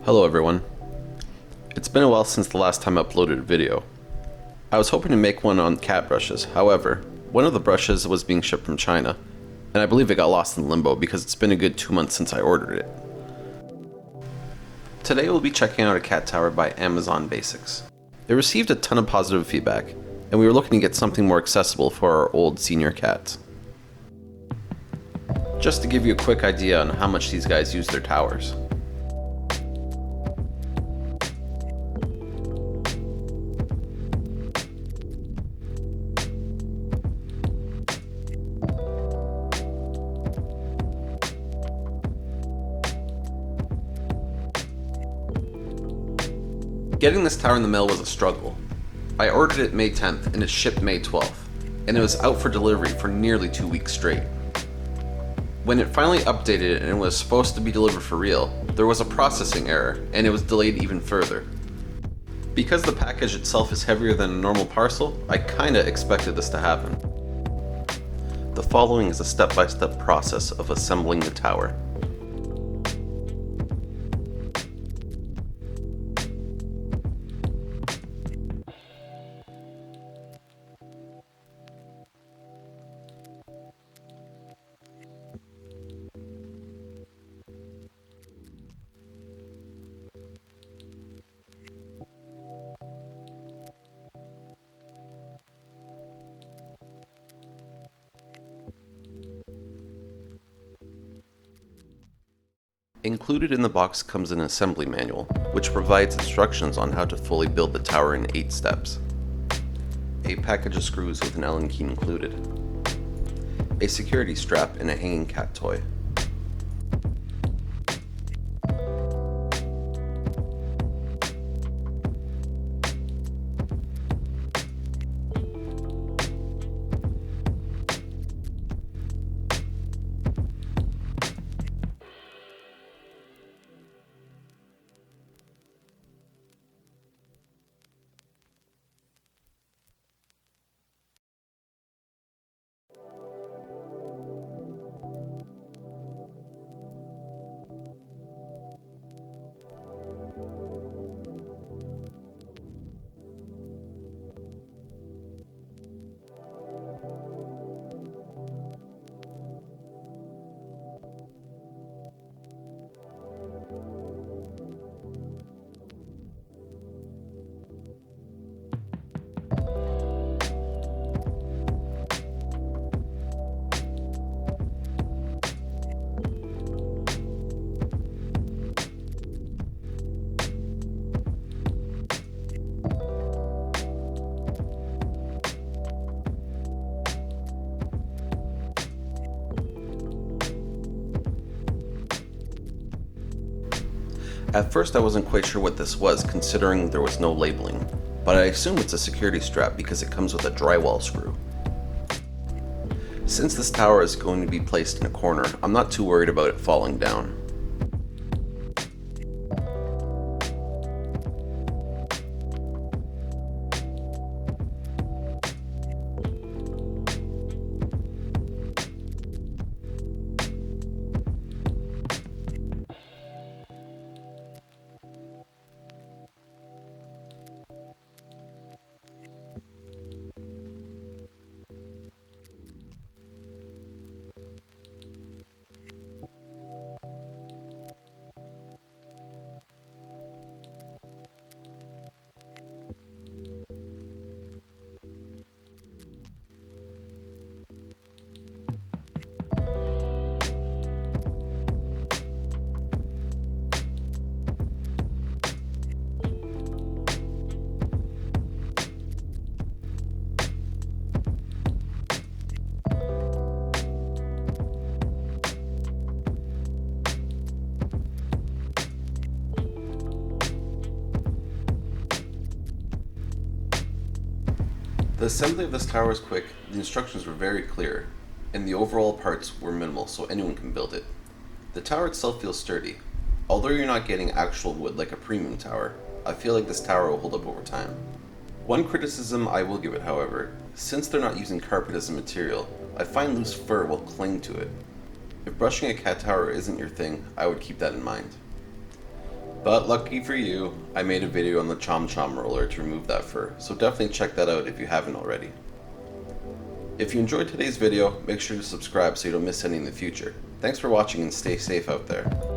Hello everyone. It's been a while since the last time I uploaded a video. I was hoping to make one on cat brushes, however, one of the brushes was being shipped from China, and I believe it got lost in limbo because it's been a good 2 months since I ordered it. Today we'll be checking out a cat tower by Amazon Basics. It received a ton of positive feedback, and we were looking to get something more accessible for our old senior cats. Just to give you a quick idea on how much these guys use their towers. Getting this tower in the mail was a struggle. I ordered it May 10th and it shipped May 12th, and it was out for delivery for nearly 2 weeks straight. When it finally updated and it was supposed to be delivered for real, there was a processing error and it was delayed even further. Because the package itself is heavier than a normal parcel, I kinda expected this to happen. The following is a step-by-step process of assembling the tower. Included in the box comes an assembly manual, which provides instructions on how to fully build the tower in 8 steps. A package of screws with an Allen key included. A security strap and a hanging cat toy. At first I wasn't quite sure what this was considering there was no labeling, but I assume it's a security strap because it comes with a drywall screw. Since this tower is going to be placed in a corner, I'm not too worried about it falling down. The assembly of this tower is quick, the instructions were very clear, and the overall parts were minimal so anyone can build it. The tower itself feels sturdy. Although you're not getting actual wood like a premium tower, I feel like this tower will hold up over time. One criticism I will give it, however, since they're not using carpet as a material, I find loose fur will cling to it. If brushing a cat tower isn't your thing, I would keep that in mind. But lucky for you, I made a video on the Chom Chom roller to remove that fur, so definitely check that out if you haven't already. If you enjoyed today's video, make sure to subscribe so you don't miss any in the future. Thanks for watching and stay safe out there.